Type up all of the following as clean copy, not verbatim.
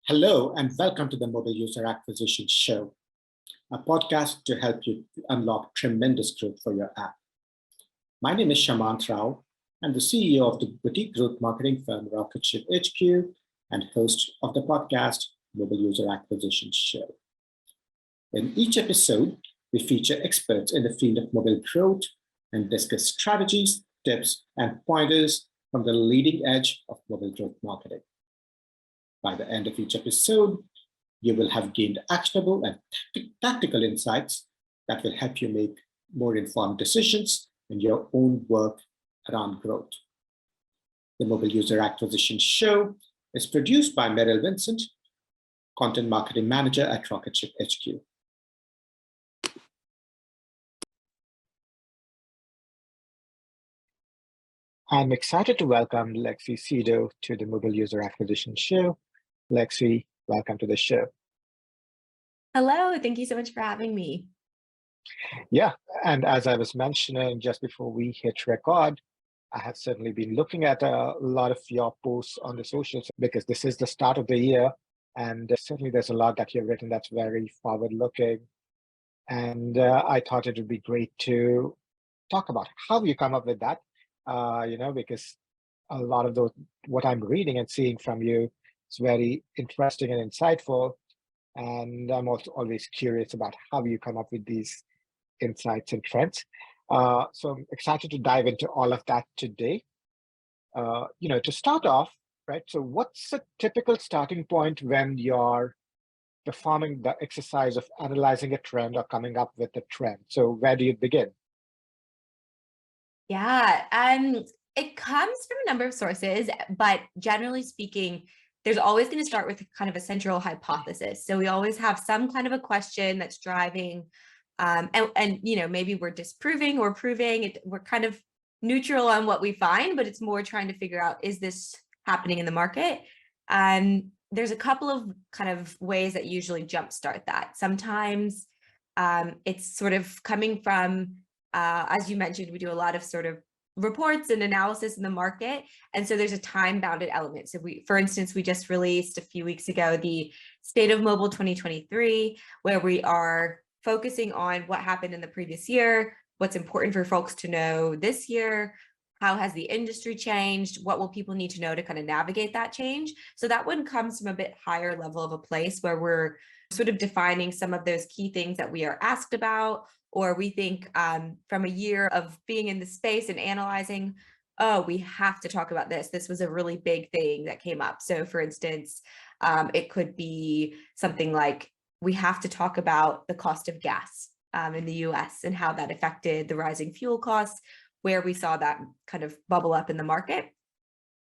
Hello, and welcome to the Mobile User Acquisition Show, a podcast to help you unlock tremendous growth for your app. My name is Shamant Rao. I'm the CEO of the boutique growth marketing firm Rocketship HQ and host of the podcast Mobile User Acquisition Show. In each episode, we feature experts in the field of mobile growth and discuss strategies, tips, and pointers from the leading edge of mobile growth marketing. By the end of each episode, you will have gained actionable and tactical insights that will help you make more informed decisions in your own work around growth. The Mobile User Acquisition Show is produced by Meryl Vincent, Content Marketing Manager at Rocketship HQ. I'm excited to welcome Lexi Sydow to the Mobile User Acquisition Show. Lexi, welcome to the show. Hello, thank you so much for having me. Yeah, and as I was mentioning just before we hit record, I have certainly been looking at a lot of your posts on the socials because this is the start of the year, and certainly there's a lot that you've written that's very forward-looking. And I thought it would be great to talk about how you come up with that, because a lot of those, what I'm reading and seeing from you, it's very interesting and insightful. And I'm also always curious about how you come up with these insights and trends. So I'm excited to dive into all of that today. To start off, right? So what's a typical starting point when you're performing the exercise of analyzing a trend or coming up with a trend? So where do you begin? Yeah, it comes from a number of sources, but generally speaking, there's always going to start with kind of a central hypothesis. So we always have some kind of a question that's driving, and maybe we're disproving or proving it. We're kind of neutral on what we find, but it's more trying to figure out, is this happening in the market? There's a couple of kind of ways that usually jumpstart that. Sometimes it's sort of coming from, as you mentioned, we do a lot of sort of reports and analysis in the market. And so there's a time-bounded element. So for instance, we just released a few weeks ago, the State of Mobile 2023, where we are focusing on what happened in the previous year, what's important for folks to know this year, how has the industry changed, what will people need to know to kind of navigate that change. So that one comes from a bit higher level of a place where we're sort of defining some of those key things that we are asked about, or we think from a year of being in the space and analyzing, oh, we have to talk about this. This was a really big thing that came up. So for instance, it could be something like, we have to talk about the cost of gas in the US and how that affected the rising fuel costs, where we saw that kind of bubble up in the market.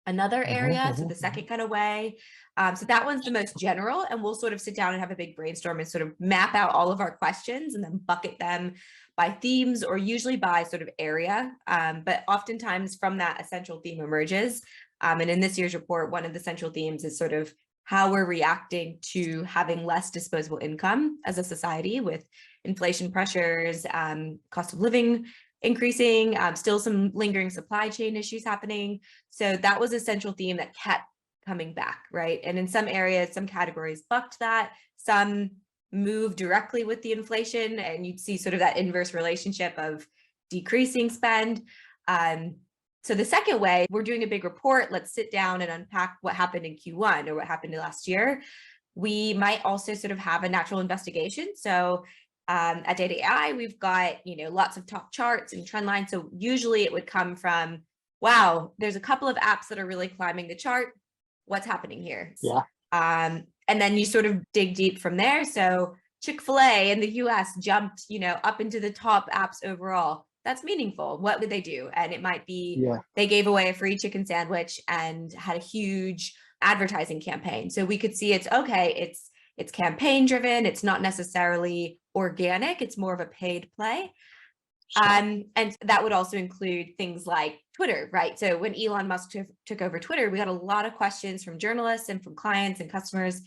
Another area, so the second kind of way. So that one's the most general, and we'll sort of sit down and have a big brainstorm and sort of map out all of our questions and then bucket them by themes or usually by sort of area. But oftentimes from that, a central theme emerges. And in this year's report, one of the central themes is sort of how we're reacting to having less disposable income as a society with inflation pressures, cost of living increasing, still some lingering supply chain issues happening. So that was a central theme that kept coming back, right? And in some areas, some categories bucked that, some moved directly with the inflation, and you'd see sort of that inverse relationship of decreasing spend. So the second way, we're doing a big report, let's sit down and unpack what happened in Q1 or what happened last year. We might also sort of have a natural investigation. So at Data.ai, we've got, lots of top charts and trend lines. So usually it would come from, wow, there's a couple of apps that are really climbing the chart. What's happening here? Yeah. And then you sort of dig deep from there. So Chick-fil-A in the US jumped, up into the top apps overall. That's meaningful. What did they do? And it might be, they gave away a free chicken sandwich and had a huge advertising campaign. So we could see it's campaign driven. It's not necessarily organic. It's more of a paid play. Sure. And that would also include things like Twitter, right? So when Elon Musk took over Twitter, we had a lot of questions from journalists and from clients and customers.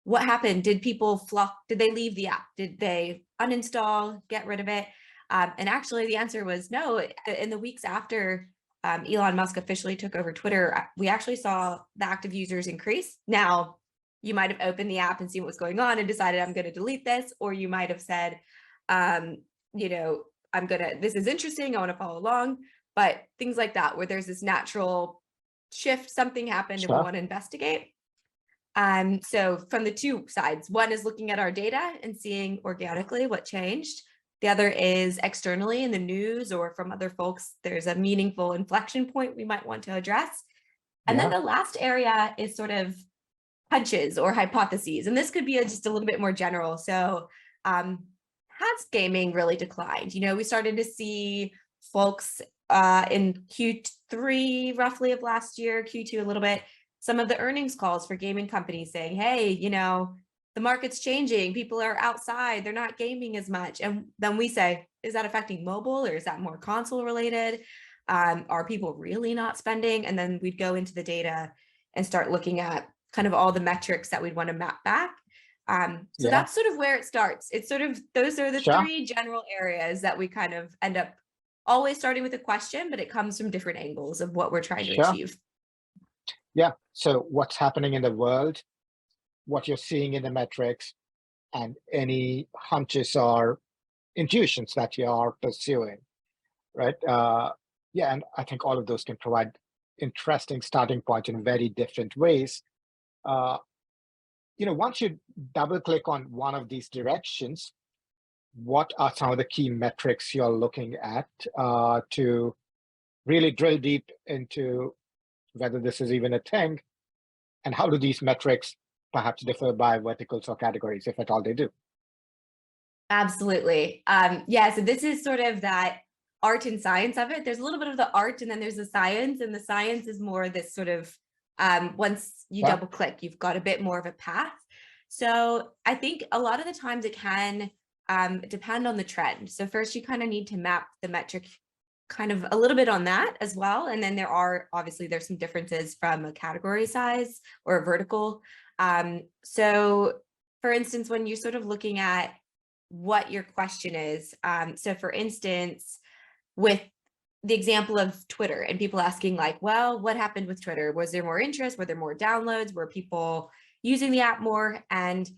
What happened? Did people flock? Did they leave the app? Did they uninstall, get rid of it? And actually the answer was no. In the weeks after Elon Musk officially took over Twitter, we actually saw the active users increase. Now, you might have opened the app and seen what was going on and decided I'm going to delete this, or you might have said, this is interesting, I want to follow along. But things like that, where there's this natural shift, something happened and we want to investigate. So from the two sides, one is looking at our data and seeing organically what changed. The other is externally in the news or from other folks, there's a meaningful inflection point we might want to address. And then the last area is sort of hunches or hypotheses. And this could be just a little bit more general. So has gaming really declined? We started to see folks in Q3 roughly of last year, Q2 a little bit, some of the earnings calls for gaming companies saying, hey, the market's changing, people are outside, they're not gaming as much. And then we say, is that affecting mobile or is that more console related? Are people really not spending? And then we'd go into the data and start looking at kind of all the metrics that we'd want to map back. So that's sort of where it starts. It's sort of, those are the three general areas that we kind of end up always starting with a question, but it comes from different angles of what we're trying to achieve. Yeah, so what's happening in the world, what you're seeing in the metrics, and any hunches or intuitions that you are pursuing, right? And I think all of those can provide interesting starting points in very different ways. Once you double click on one of these directions, what are some of the key metrics you're looking at to really drill deep into whether this is even a thing, and how do these metrics perhaps differ by verticals or categories, if at all they do? Absolutely. So this is sort of that art and science of it. There's a little bit of the art and then there's the science, and the science is more this sort of, once you double click, you've got a bit more of a path. So I think a lot of the times it can depend on the trend. So first you kind of need to map the metric kind of a little bit on that as well. And then there's some differences from a category size or a vertical. So for instance, when you're sort of looking at what your question is, so for instance, with the example of Twitter and people asking like, well, what happened with Twitter? Was there more interest? Were there more downloads? Were people using the app more? And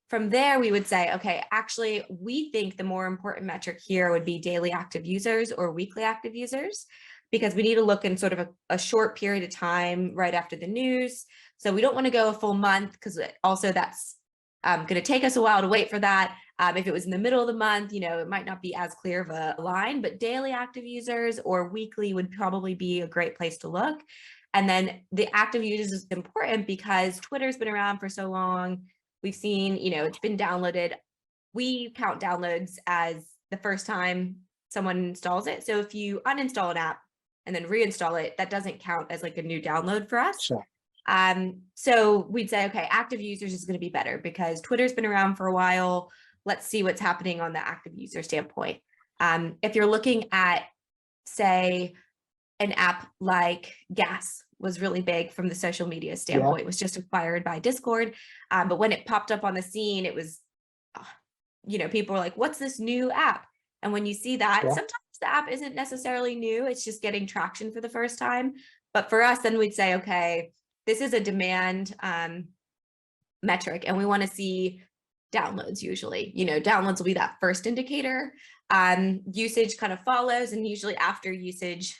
from there, we would say, okay, actually, we think the more important metric here would be daily active users or weekly active users, because we need to look in sort of a short period of time right after the news. So we don't want to go a full month, because also that's going to take us a while to wait for that. If it was in the middle of the month, it might not be as clear of a line, but daily active users or weekly would probably be a great place to look. And then the active users is important because Twitter's been around for so long. We've seen, it's been downloaded. We count downloads as the first time someone installs it. So if you uninstall an app and then reinstall it, that doesn't count as like a new download for us. Sure. So we'd say, okay, active users is going to be better because Twitter's been around for a while. Let's see what's happening on the active user standpoint. If you're looking at, say, an app like Gas was really big from the social media standpoint. It was just acquired by Discord. But when it popped up on the scene, it was, people were like, what's this new app? And when you see that, sometimes the app isn't necessarily new. It's just getting traction for the first time. But for us, then we'd say, okay, this is a demand metric, and we want to see downloads usually. Downloads will be that first indicator. Usage kind of follows, and usually after usage,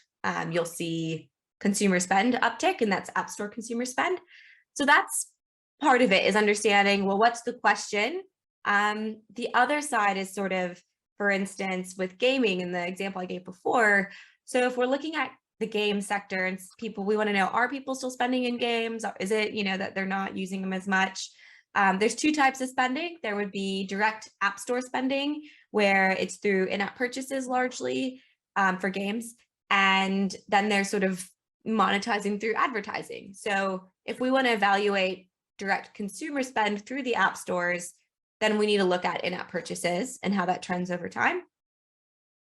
you'll see consumer spend uptick, and that's App Store consumer spend. So that's part of it, is understanding, well, what's the question? The other side is sort of, for instance, with gaming in the example I gave before. So if we're looking at the game sector and people, we want to know, are people still spending in games? Is it, that they're not using them as much? There's two types of spending. There would be direct App Store spending, where it's through in-app purchases largely for games. And then there's sort of monetizing through advertising. So if we want to evaluate direct consumer spend through the app stores, then we need to look at in-app purchases and how that trends over time.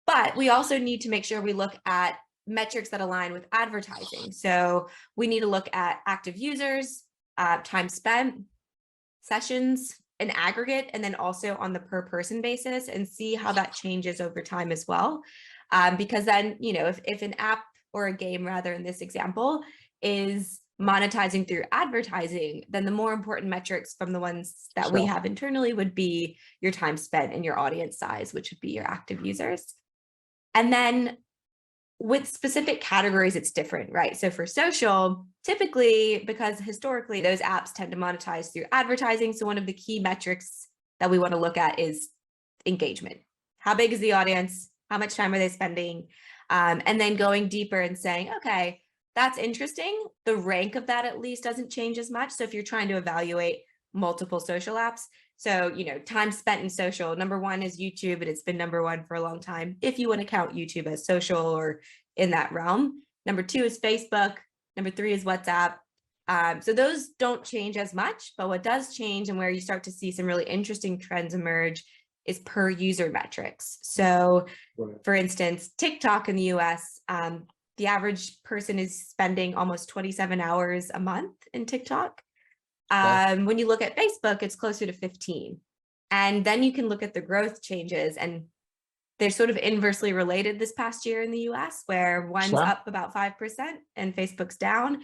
But we also need to make sure we look at metrics that align with advertising. So we need to look at active users, time spent, sessions in aggregate, and then also on the per person basis, and see how that changes over time as well. Because then, if an app or a game, rather, in this example, is monetizing through advertising, then the more important metrics from the ones that we Sure. have internally would be your time spent and your audience size, which would be your active users. And then with specific categories, it's different, right? So for social, typically, because historically those apps tend to monetize through advertising. So one of the key metrics that we want to look at is engagement. How big is the audience? How much time are they spending? And then going deeper and saying, okay, that's interesting. The rank of that at least doesn't change as much. So if you're trying to evaluate multiple social apps, so, time spent in social, number one is YouTube, and it's been number one for a long time, if you want to count YouTube as social or in that realm. Number two is Facebook. Number three is WhatsApp. So those don't change as much, but what does change and where you start to see some really interesting trends emerge is per user metrics. So for instance, TikTok in the US, the average person is spending almost 27 hours a month in TikTok. When you look at Facebook, it's closer to 15. And then you can look at the growth changes, and they're sort of inversely related this past year in the US, where one's up about 5% and Facebook's down.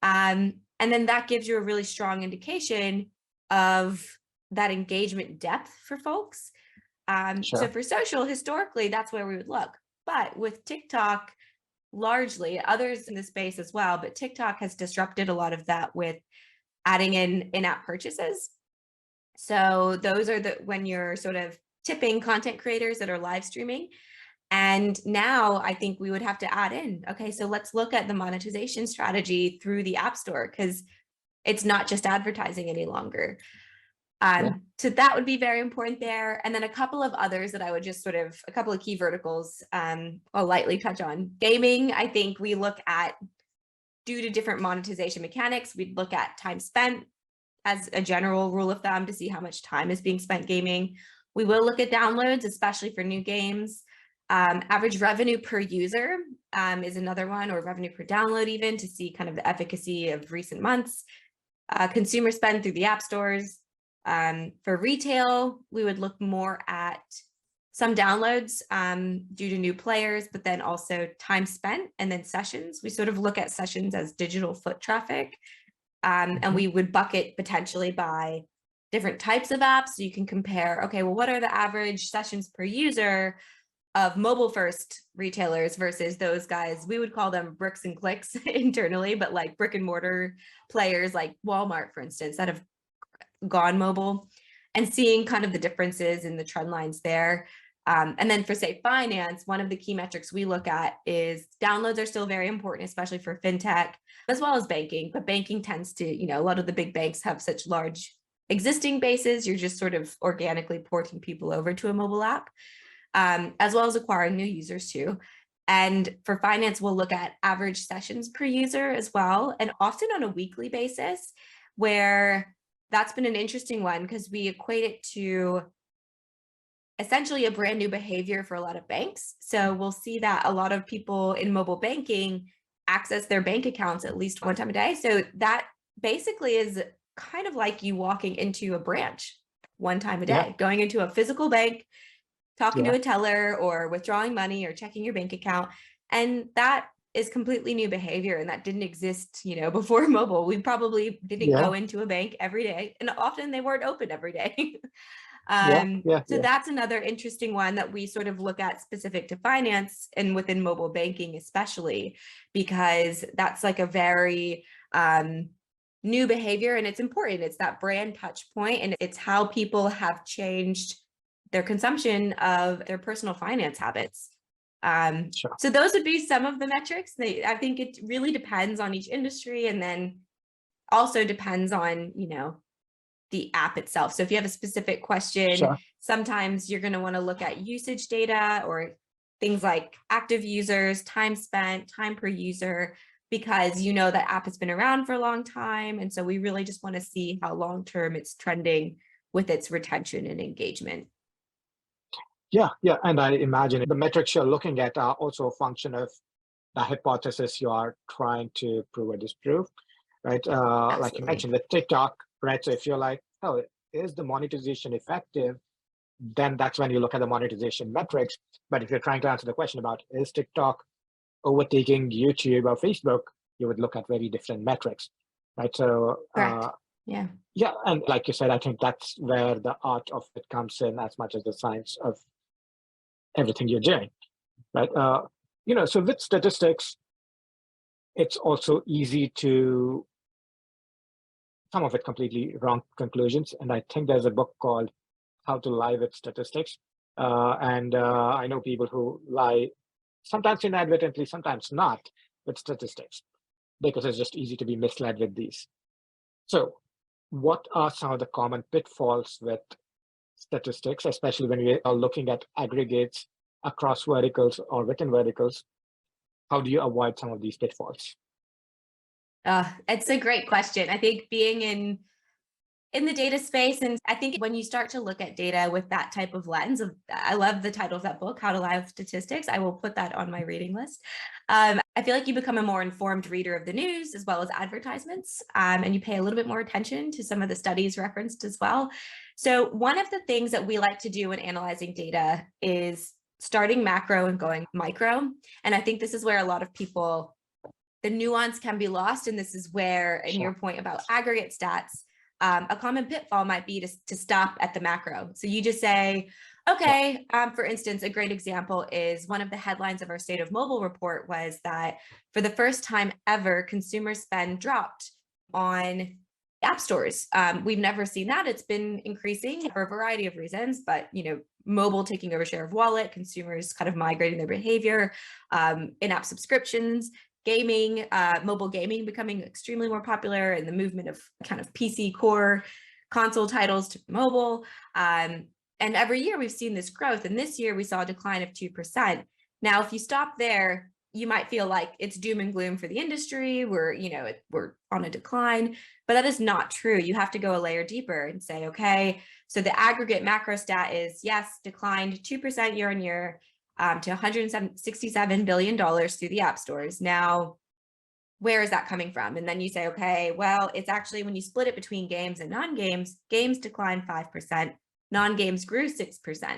And then that gives you a really strong indication of that engagement depth for folks. So for social, historically, that's where we would look. But with TikTok, largely, others in the space as well, but TikTok has disrupted a lot of that with adding in-app purchases. So those are when you're sort of tipping content creators that are live streaming. And now I think we would have to add in, okay, so let's look at the monetization strategy through the App Store, because it's not just advertising any longer. So that would be very important there. And then a couple of others that I would just a couple of key verticals I'll lightly touch on. Gaming, I think we look at, due to different monetization mechanics, we'd look at time spent as a general rule of thumb to see how much time is being spent gaming. We will look at downloads, especially for new games. Average revenue per user is another one, or revenue per download even, to see kind of the efficacy of recent months. Consumer spend through the app stores. For retail, we would look more at some downloads due to new players, but then also time spent and then sessions. We sort of look at sessions as digital foot traffic, and we would bucket potentially by different types of apps. So you can compare, okay, well, what are the average sessions per user of mobile first retailers versus those guys? We would call them bricks and clicks internally, but like brick and mortar players like Walmart, for instance, that have gone mobile, and seeing kind of the differences in the trend lines there. And then for, say, finance, one of the key metrics we look at is downloads are still very important, especially for fintech, as well as banking. But banking tends to, a lot of the big banks have such large existing bases. You're just sort of organically porting people over to a mobile app, as well as acquiring new users too. And for finance, we'll look at average sessions per user as well, and often on a weekly basis, where that's been an interesting one because we equate it to essentially a brand new behavior for a lot of banks. So we'll see that a lot of people in mobile banking access their bank accounts at least one time a day. So that basically is kind of like you walking into a branch one time a day, going into a physical bank, talking to a teller, or withdrawing money or checking your bank account. And that is completely new behavior, and that didn't exist, before mobile. We probably didn't go into a bank every day, and often they weren't open every day. So that's another interesting one that we sort of look at specific to finance and within mobile banking, especially because that's like a very new behavior, and it's important. It's that brand touch point, and it's how people have changed their consumption of their personal finance habits. So those would be some of the metrics. I think it really depends on each industry, and then also depends on, the app itself. So if you have a specific question, sometimes you're going to want to look at usage data or things like active users, time spent, time per user, because that app has been around for a long time. And so we really just want to see how long-term it's trending with its retention and engagement. Yeah. And I imagine the metrics you're looking at are also a function of the hypothesis you are trying to prove or disprove, right? Like you mentioned with TikTok, right? So if you're like, oh, is the monetization effective? Then that's when you look at the monetization metrics. But if you're trying to answer the question about, is TikTok overtaking YouTube or Facebook, you would look at very different metrics. right? So Correct. Yeah. yeah, and like you said, I think that's where the art of it comes in as much as the science of everything you're doing, right? So with statistics, it's also easy to come up with completely wrong conclusions. And I think there's a book called How to Lie with Statistics. And I know people who lie sometimes inadvertently, sometimes not with statistics, because it's just easy to be misled with these. So what are some of the common pitfalls with statistics, especially when we are looking at aggregates across verticals or within verticals? How do you avoid some of these pitfalls? It's a great question. I think being in the data space, and I think when you start to look at data with that type of lens of, I love the title of that book, How to Lie with Statistics. I will put that on my reading list. I feel like you become a more informed reader of the news as well as advertisements, and you pay a little bit more attention to some of the studies referenced as well. So one of the things that we like to do when analyzing data is starting macro and going micro. And I think this is where a lot of people, the nuance can be lost. And this is where, in your point about aggregate stats, a common pitfall might be to stop at the macro. So you just say, okay, for instance, a great example is one of the headlines of our State of Mobile report was that for the first time ever, consumer spend dropped on app stores. We've never seen that. It's been increasing for a variety of reasons, but mobile taking over share of wallet, consumers kind of migrating their behavior, in-app subscriptions, gaming, mobile gaming becoming extremely more popular, and the movement of kind of PC core console titles to mobile. And every year we've seen this growth. And this year we saw a decline of 2%. Now, if you stop there, you might feel like it's doom and gloom for the industry. We're on a decline, but that is not true. You have to go a layer deeper and say, okay, so the aggregate macro stat is, yes, declined 2% year on year, to $167 billion through the app stores. Now, where is that coming from? And then you say, okay, well, it's actually when you split it between games and non-games, games declined 5%, non-games grew 6%.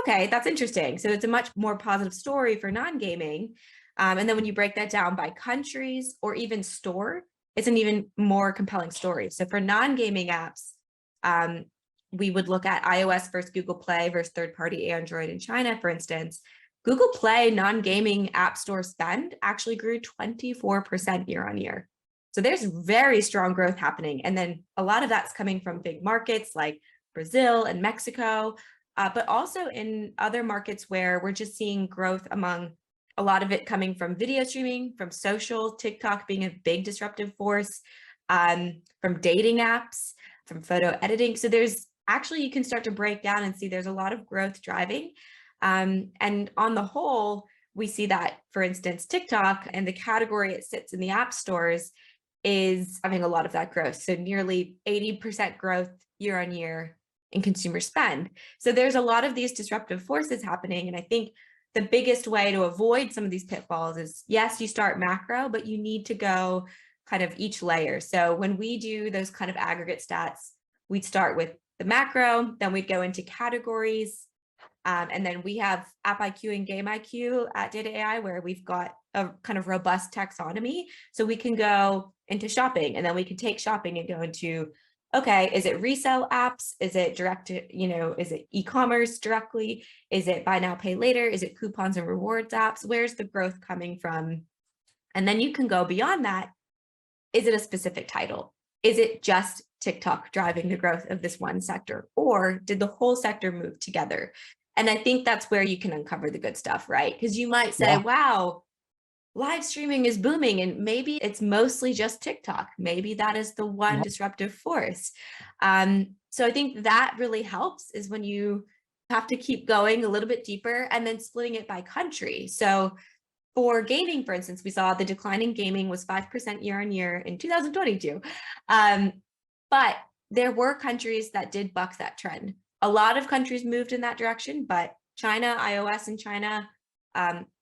Okay, that's interesting. So it's a much more positive story for non-gaming. And then when you break that down by countries or even store, it's an even more compelling story. So for non-gaming apps, we would look at iOS versus Google Play versus third-party Android in China, for instance. Google Play non-gaming app store spend actually grew 24% year on year. So there's very strong growth happening. And then a lot of that's coming from big markets like Brazil and Mexico, but also in other markets where we're just seeing growth among a lot of it coming from video streaming, from social, TikTok being a big disruptive force, from dating apps, from photo editing. So there's actually, you can start to break down and see there's a lot of growth driving. And on the whole, we see that, for instance, TikTok and the category it sits in the app stores is having a lot of that growth. So nearly 80% growth year on year in consumer spend. So there's a lot of these disruptive forces happening. And I think the biggest way to avoid some of these pitfalls is, yes, you start macro, but you need to go kind of each layer. So when we do those kind of aggregate stats, we'd start with the macro, then we'd go into categories. And then we have App IQ and Game IQ at Data.ai, where we've got a kind of robust taxonomy. So we can go into shopping, and then we can take shopping and go into, okay, is it resale apps? Is it direct to, is it e-commerce directly? Is it buy now, pay later? Is it coupons and rewards apps? Where's the growth coming from? And then you can go beyond that. Is it a specific title? Is it just TikTok driving the growth of this one sector? Or did the whole sector move together? And I think that's where you can uncover the good stuff, right? Because you might say, wow, live streaming is booming, and maybe it's mostly just TikTok. Maybe that is the one disruptive force. So I think that really helps, is when you have to keep going a little bit deeper and then splitting it by country. So for gaming, for instance, we saw the decline in gaming was 5% year on year in 2022. But there were countries that did buck that trend. A lot of countries moved in that direction, but China, iOS in China,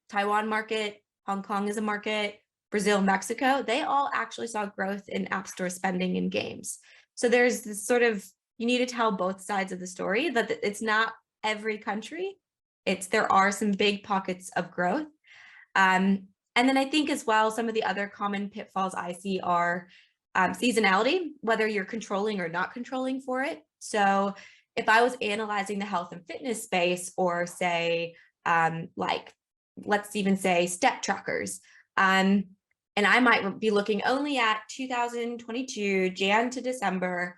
Taiwan market, Hong Kong is a market, Brazil, Mexico, they all actually saw growth in app store spending in games. So there's this sort of, you need to tell both sides of the story, that it's not every country. There are some big pockets of growth. And then I think as well, some of the other common pitfalls I see are Seasonality, whether you're controlling or not controlling for it. So if I was analyzing the health and fitness space, or say, like, let's even say step trackers, and I might be looking only at 2022, Jan to December,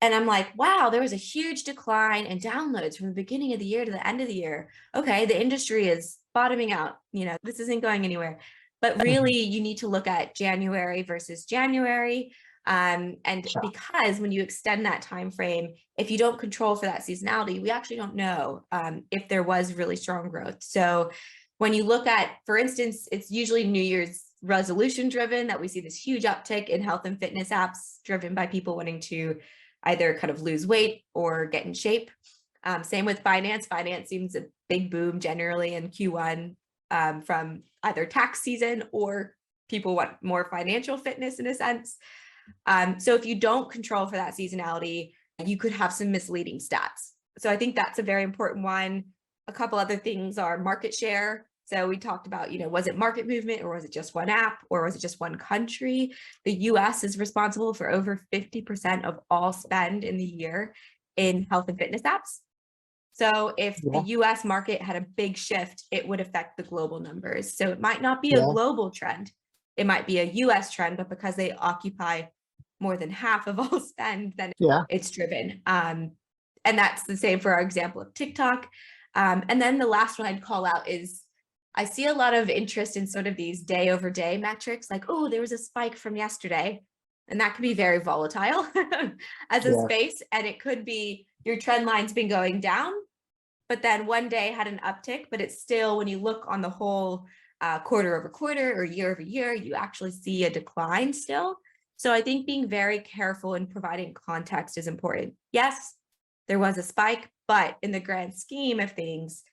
and I'm like, wow, there was a huge decline in downloads from the beginning of the year to the end of the year. Okay, the industry is bottoming out. This isn't going anywhere. But really, you need to look at January versus January. And Sure. because when you extend that time frame, if you don't control for that seasonality, we actually don't know if there was really strong growth. So when you look at, for instance, it's usually New Year's resolution driven that we see this huge uptick in health and fitness apps driven by people wanting to either kind of lose weight or get in shape. Same with finance. Finance seems a big boom generally in Q1 from either tax season, or people want more financial fitness in a sense. So if you don't control for that seasonality, you could have some misleading stats. So I think that's a very important one. A couple other things are market share. So we talked about, was it market movement, or was it just one app, or was it just one country? The US is responsible for over 50% of all spend in the year in health and fitness apps. So if the US market had a big shift, it would affect the global numbers. So it might not be a global trend. It might be a US trend, but because they occupy more than half of all spend, then it's driven. And that's the same for our example of TikTok. And then the last one I'd call out is, I see a lot of interest in sort of these day over day metrics, like, oh, there was a spike from yesterday. And that can be very volatile as a space. And it could be your trend line's been going down, but then one day had an uptick, but it's still, when you look on the whole quarter over quarter or year over year, you actually see a decline still. So I think being very careful in providing context is important. Yes, there was a spike, but in the grand scheme of things,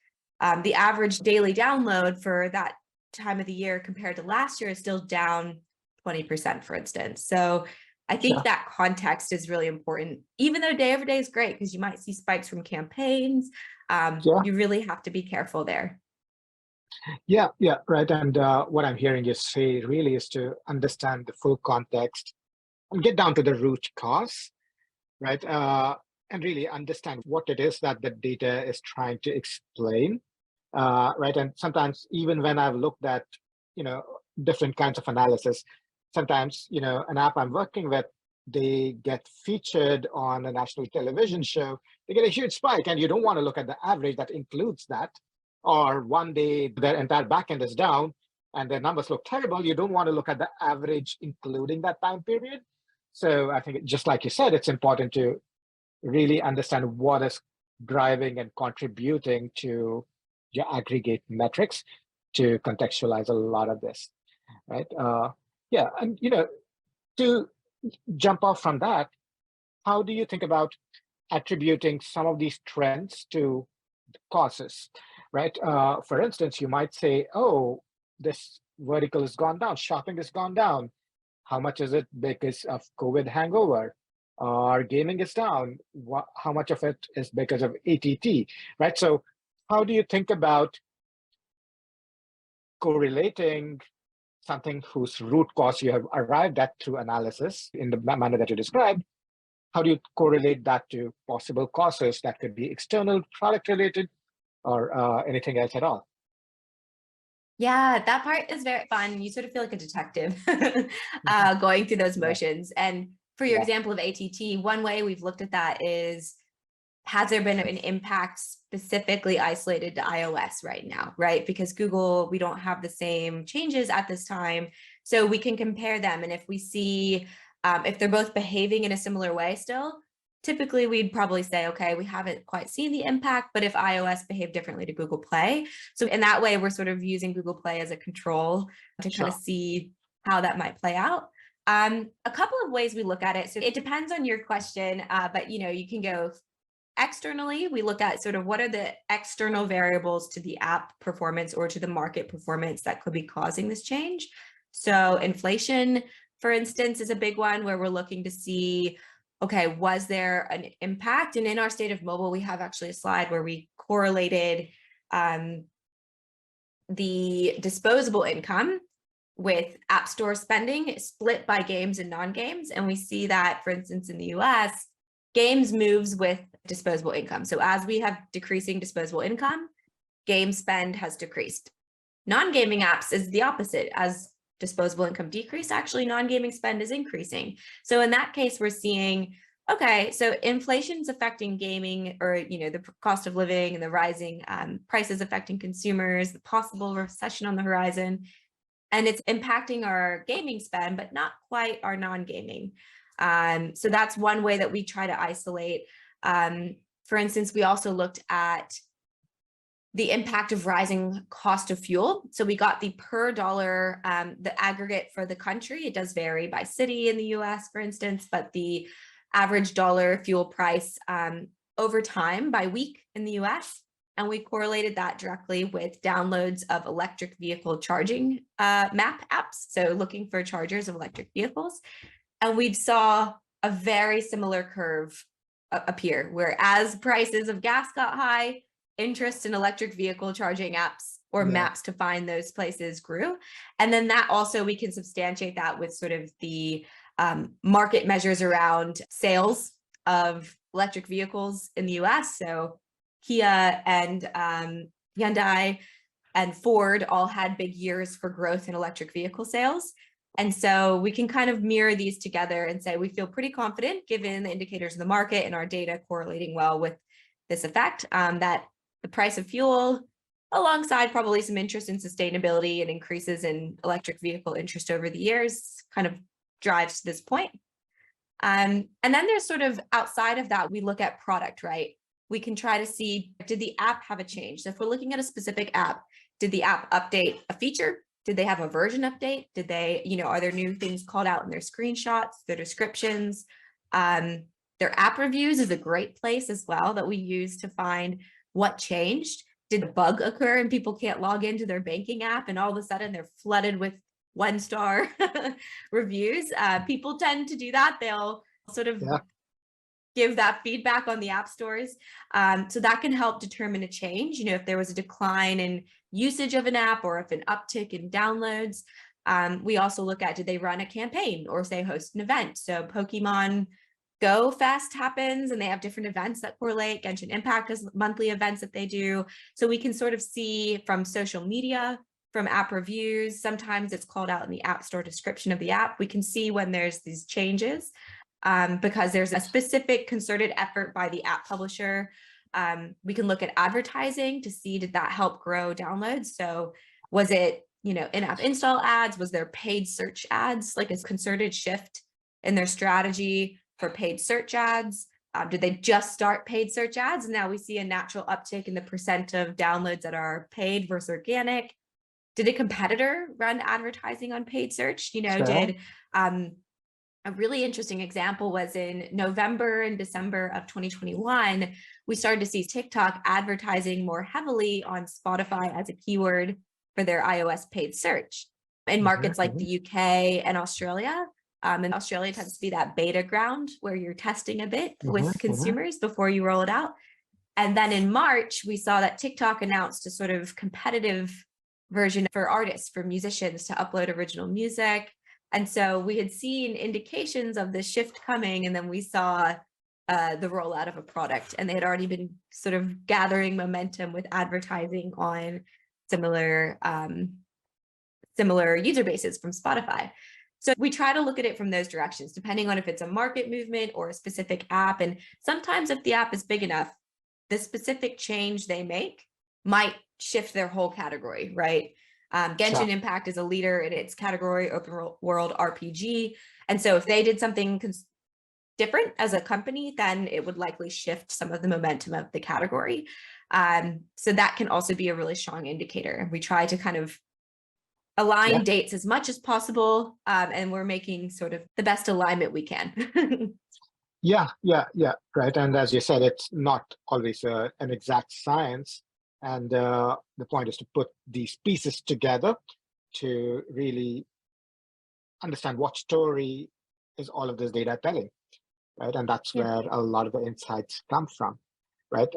the average daily download for that time of the year compared to last year is still down 20%, for instance. So I think that context is really important, even though day over day is great because you might see spikes from campaigns. You really have to be careful there. Yeah, right. And what I'm hearing you say really is to understand the full context and get down to the root cause, right? And really understand what it is that the data is trying to explain, right? And sometimes even when I've looked at, different kinds of analysis, sometimes, an app I'm working with, they get featured on a national television show, they get a huge spike, and you don't want to look at the average that includes that. Or one day their entire backend is down and their numbers look terrible. You don't want to look at the average, including that time period. So I think, just like you said, it's important to really understand what is driving and contributing to your aggregate metrics to contextualize a lot of this, right? And to jump off from that, how do you think about attributing some of these trends to causes, right? For instance, you might say, oh, this vertical has gone down, shopping has gone down. How much is it because of COVID hangover? Or gaming is down. How much of it is because of ATT, right? So how do you think about correlating something whose root cause you have arrived at through analysis in the manner that you described? How do you correlate that to possible causes that could be external, product related, or anything else at all? Yeah, that part is very fun. You sort of feel like a detective going through those motions. And for your example of ATT, one way we've looked at that is, has there been an impact specifically isolated to iOS right now, right? Because Google, we don't have the same changes at this time. So we can compare them. And if we see, if they're both behaving in a similar way still, typically we'd probably say, okay, we haven't quite seen the impact, but if iOS behaved differently to Google Play. So in that way, we're sort of using Google Play as a control to kind of see how that might play out. A couple of ways we look at it. So it depends on your question, but you can go externally. We look at sort of what are the external variables to the app performance or to the market performance that could be causing this change. So inflation, for instance, is a big one where we're looking to see, okay, was there an impact? And in our state of mobile, we have actually a slide where we correlated the disposable income with App Store spending split by games and non-games. And we see that, for instance, in the US, games moves with disposable income. So as we have decreasing disposable income, game spend has decreased. Non-gaming apps is the opposite. As disposable income decrease, actually non-gaming spend is increasing. So in that case, we're seeing, okay, so inflation's affecting gaming, or the cost of living and the rising prices affecting consumers, the possible recession on the horizon, and it's impacting our gaming spend, but not quite our non-gaming. So that's one way that we try to isolate. For instance, we also looked at the impact of rising cost of fuel. So we got the per dollar, the aggregate for the country. It does vary by city in the US, for instance, but the average dollar fuel price over time by week in the US. And we correlated that directly with downloads of electric vehicle charging map apps. So looking for chargers of electric vehicles. And we saw a very similar curve appear, where as prices of gas got high, interest in electric vehicle charging apps or maps to find those places grew. And then that also, we can substantiate that with sort of the market measures around sales of electric vehicles in the US. So Kia and Hyundai and Ford all had big years for growth in electric vehicle sales. And so we can kind of mirror these together and say we feel pretty confident, given the indicators in the market and our data correlating well with this effect, that the price of fuel, alongside probably some interest in sustainability and increases in electric vehicle interest over the years, kind of drives to this point. And then there's sort of outside of that, we look at product, right? We can try to see, did the app have a change? So if we're looking at a specific app, did the app update a feature? Did they have a version update? Did they, are there new things called out in their screenshots, their descriptions? Their app reviews is a great place as well that we use to find what changed. Did a bug occur and people can't log into their banking app and all of a sudden they're flooded with 1-star reviews? People tend to do that. They'll sort of give that feedback on the app stores. So that can help determine a change. If there was a decline in usage of an app or if an uptick in downloads. We also look at, did they run a campaign or say host an event? So Pokemon Go Fest happens and they have different events that correlate. Genshin Impact has monthly events that they do. So we can sort of see from social media, from app reviews, sometimes it's called out in the app store description of the app. We can see when there's these changes because there's a specific concerted effort by the app publisher. We can look at advertising to see, did that help grow downloads? So was it, in-app install ads? Was there paid search ads, like a concerted shift in their strategy for paid search ads? Did they just start paid search ads? And now we see a natural uptick in the percent of downloads that are paid versus organic. Did a competitor run advertising on paid search? Did a really interesting example was in November and December of 2021, we started to see TikTok advertising more heavily on Spotify as a keyword for their iOS paid search in markets like the UK and Australia. And Australia tends to be that beta ground where you're testing a bit with consumers before you roll it out. And then in March, we saw that TikTok announced a sort of competitive version for artists, for musicians to upload original music. And so we had seen indications of this shift coming, and then we saw the rollout of a product, and they had already been sort of gathering momentum with advertising on similar user bases from Spotify. So we try to look at it from those directions, depending on if it's a market movement or a specific app. And sometimes if the app is big enough, the specific change they make might shift their whole category, right? Genshin Impact is a leader in its category, open world RPG. And so if they did something different as a company, then it would likely shift some of the momentum of the category. So that can also be a really strong indicator. We try to kind of align dates as much as possible, and we're making sort of the best alignment we can. Yeah, right. And as you said, it's not always an exact science. And the point is to put these pieces together to really understand what story is all of this data telling, right? And that's where a lot of the insights come from, right?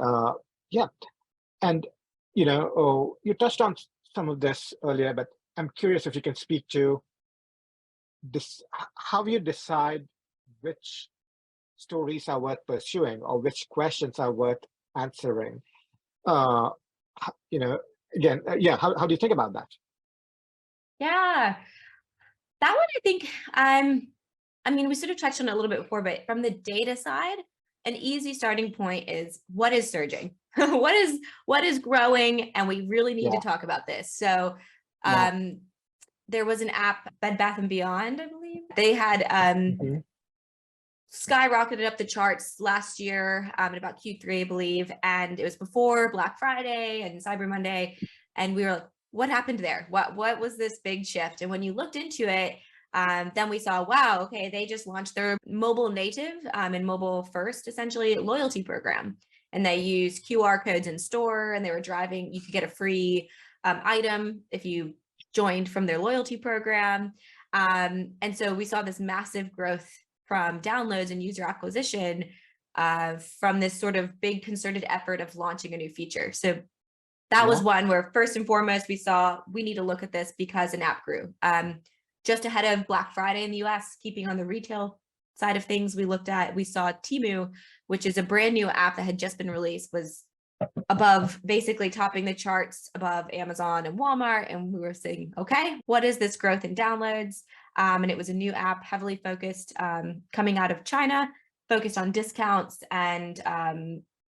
And, you touched on some of this earlier, but I'm curious if you can speak to this, how you decide which stories are worth pursuing or which questions are worth answering. Again, yeah, how do you think about that? Yeah, that one, I think, I mean, we sort of touched on it a little bit before, but from the data side, an easy starting point is what is surging? what is growing? And we really need to talk about this. So there was an app, Bed Bath & Beyond, I believe. They had skyrocketed up the charts last year at about Q3, I believe. And it was before Black Friday and Cyber Monday. And we were like, what happened there? What was this big shift? And when you looked into it, then we saw, wow, okay, they just launched their mobile native and mobile first, essentially, loyalty program. And they use QR codes in store, and they were driving, you could get a free item if you joined from their loyalty program. And so we saw this massive growth from downloads and user acquisition from this sort of big concerted effort of launching a new feature. So that was one where first and foremost, we saw we need to look at this because an app grew. Just ahead of Black Friday in the US, keeping on the retail side of things, we saw Temu, which is a brand new app that had just been released, was above, basically topping the charts above Amazon and Walmart. And we were saying, okay, what is this growth in downloads? And it was a new app heavily focused, coming out of China, focused on discounts and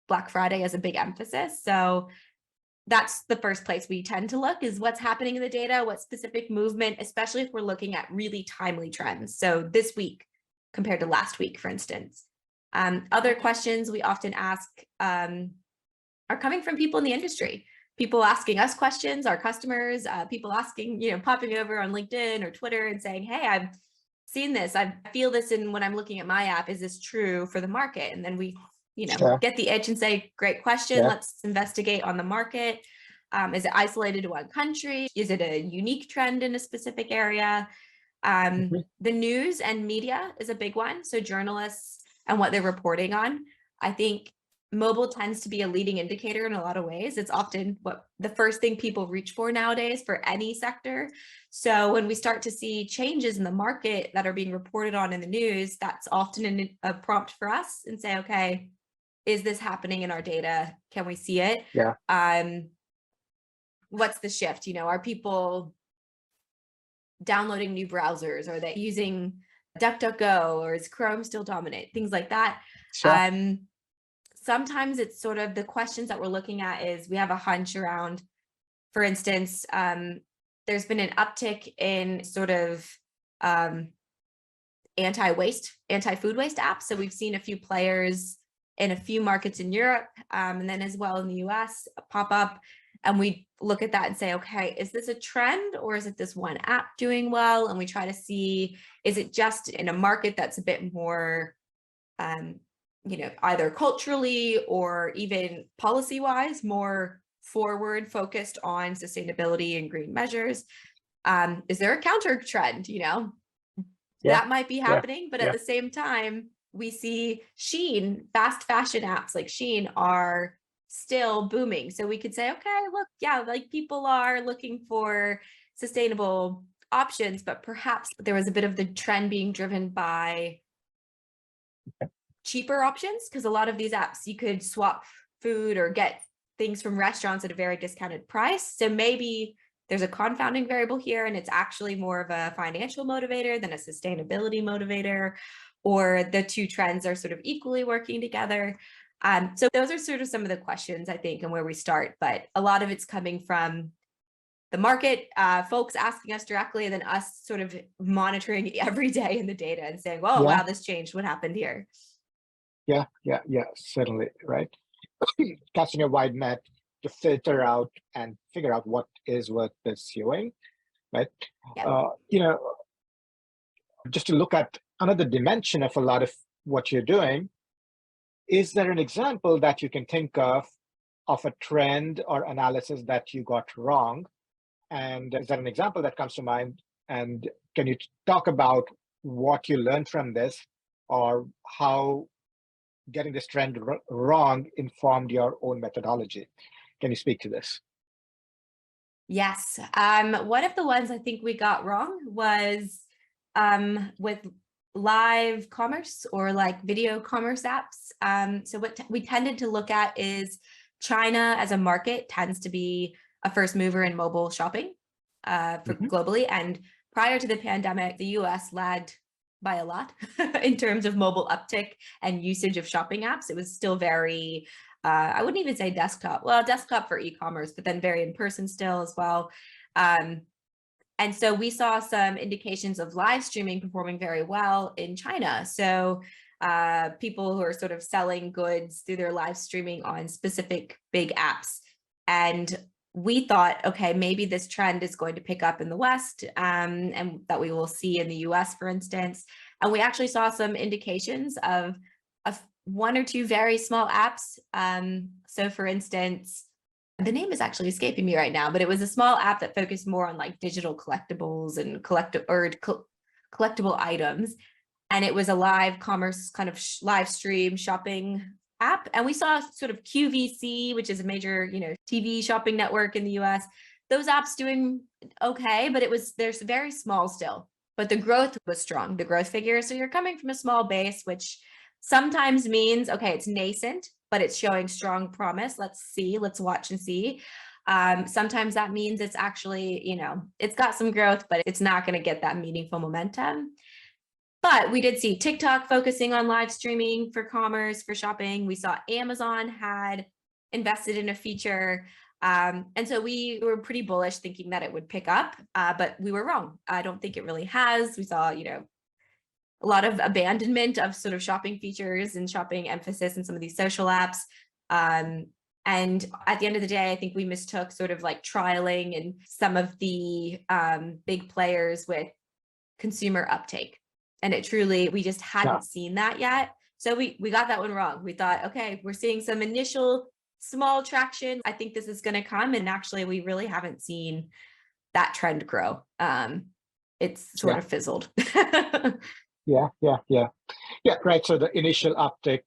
Black Friday as a big emphasis. So that's the first place we tend to look, is what's happening in the data, what specific movement, especially if we're looking at really timely trends. So this week compared to last week, for instance. Other questions we often ask are coming from people in the industry, people asking us questions, our customers, people asking, popping over on LinkedIn or Twitter and saying, hey, I've seen this, I feel this in when I'm looking at my app, is this true for the market? And then we get the itch and say, great question, let's investigate on the market. Is it isolated to one country? Is it a unique trend in a specific area? The news and media is a big one. So journalists and what they're reporting on. I think mobile tends to be a leading indicator in a lot of ways. It's often what the first thing people reach for nowadays for any sector. So when we start to see changes in the market that are being reported on in the news, that's often a prompt for us and say, okay, is this happening in our data? Can we see it? What's the shift? Are people downloading new browsers? Are they using DuckDuckGo, or is Chrome still dominant? Things like that. Sometimes it's sort of the questions that we're looking at is we have a hunch around, for instance, there's been an uptick in sort of anti-food waste apps. So we've seen a few players in a few markets in Europe, and then as well in the US pop up. And we look at that and say, okay, is this a trend, or is it this one app doing well? And we try to see, is it just in a market that's a bit more, either culturally or even policy-wise, more forward focused on sustainability and green measures? Is there a counter trend? That might be happening, but at the same time, we see Shein, fast fashion apps like Shein are still booming. So we could say, okay, look, like people are looking for sustainable options, but perhaps there was a bit of the trend being driven by cheaper options, because a lot of these apps, you could swap food or get things from restaurants at a very discounted price. So maybe there's a confounding variable here, and it's actually more of a financial motivator than a sustainability motivator, or the two trends are sort of equally working together. So those are sort of some of the questions, I think, and where we start. But a lot of it's coming from the market, folks asking us directly, and then us sort of monitoring every day in the data and saying, "Whoa, wow, this changed. What happened here?" Yeah, certainly, right. Casting a wide net to filter out and figure out what is worth pursuing, right? Just to look at another dimension of a lot of what you're doing, is there an example that you can think of a trend or analysis that you got wrong? And is there an example that comes to mind? And can you talk about what you learned from this, or how getting this trend wrong informed your own methodology? Can you speak to this? Yes. One of the ones I think we got wrong was with live commerce or like video commerce apps. So what we tended to look at is China as a market tends to be a first mover in mobile shopping for globally. And prior to the pandemic, the US led by a lot in terms of mobile uptick and usage of shopping apps. It was still very, I wouldn't even say desktop, well, desktop for e-commerce, but then very in person still as well. And so we saw some indications of live streaming performing very well in China. So people who are sort of selling goods through their live streaming on specific big apps. And we thought, okay, maybe this trend is going to pick up in the West and that we will see in the US, for instance. And we actually saw some indications of one or two very small apps. So for instance, the name is actually escaping me right now, but it was a small app that focused more on like digital collectibles and collectible items. And it was a live commerce kind of live stream shopping app. And we saw sort of QVC, which is a major, TV shopping network in the US. Those apps doing okay, but they're very small still, but the growth was strong, the growth figures. So you're coming from a small base, which sometimes means, okay, it's nascent, but it's showing strong promise. Let's watch and see. Sometimes that means it's actually, it's got some growth, but it's not going to get that meaningful momentum. But we did see TikTok focusing on live streaming for commerce, for shopping. We saw Amazon had invested in a feature. And so we were pretty bullish thinking that it would pick up, but we were wrong. I don't think it really has. We saw, a lot of abandonment of sort of shopping features and shopping emphasis in some of these social apps. And at the end of the day, I think we mistook sort of like trialing and some of the big players with consumer uptake. And we just hadn't seen that yet. So we got that one wrong. We thought, okay, we're seeing some initial small traction. I think this is going to come. And actually, we really haven't seen that trend grow. It's sort of fizzled. Yeah, right. So the initial uptick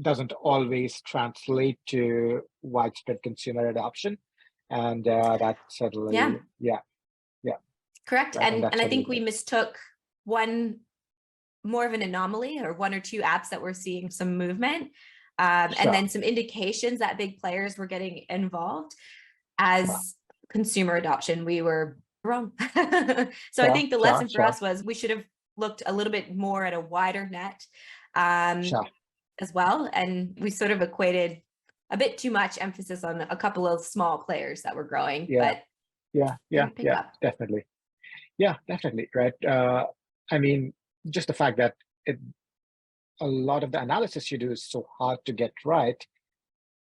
doesn't always translate to widespread consumer adoption. And that certainly, Correct. Right, and I think we mistook one more of an anomaly or one or two apps that were seeing some movement and then some indications that big players were getting involved as consumer adoption. We were wrong. So I think the lesson for us was we should have looked a little bit more at a wider net as well. And we sort of equated a bit too much emphasis on a couple of small players that were growing. But definitely. Yeah, definitely. Right. I mean, just the fact that a lot of the analysis you do is so hard to get right.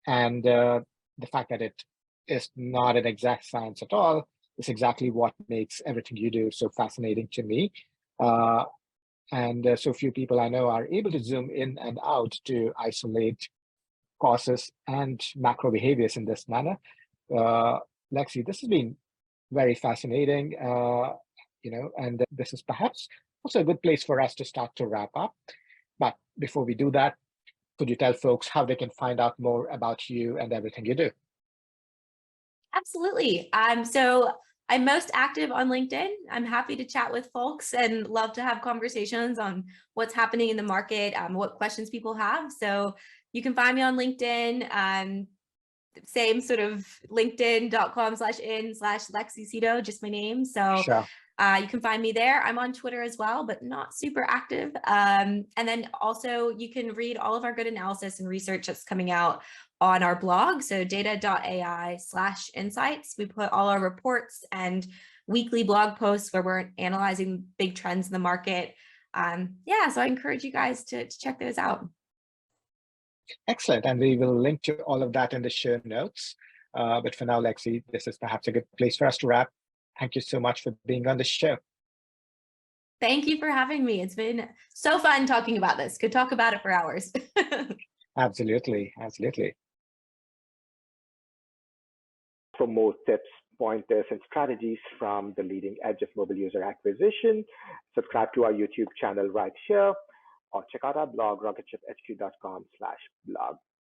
And the fact that it is not an exact science at all is exactly what makes everything you do so fascinating to me. And so few people I know are able to zoom in and out to isolate causes and macro behaviors in this manner. Lexi, this has been very fascinating, and this is perhaps also a good place for us to start to wrap up. But before we do that, could you tell folks how they can find out more about you and everything you do? Absolutely. So I'm most active on LinkedIn. I'm happy to chat with folks and love to have conversations on what's happening in the market, what questions people have. So you can find me on LinkedIn, same sort of linkedin.com/in/Lexi Sydow, just my name. So you can find me there. I'm on Twitter as well, but not super active. And then also you can read all of our good analysis and research that's coming out on our blog. So Data.ai/insights. We put all our reports and weekly blog posts where we're analyzing big trends in the market. So I encourage you guys to check those out. Excellent. And we will link to all of that in the show notes. But for now, Lexi, this is perhaps a good place for us to wrap. Thank you so much for being on the show. Thank you for having me. It's been so fun talking about this. Could talk about it for hours. Absolutely. For more tips, pointers, and strategies from the leading edge of mobile user acquisition, subscribe to our YouTube channel right here, or check out our blog, rocketship.hq.com/blog.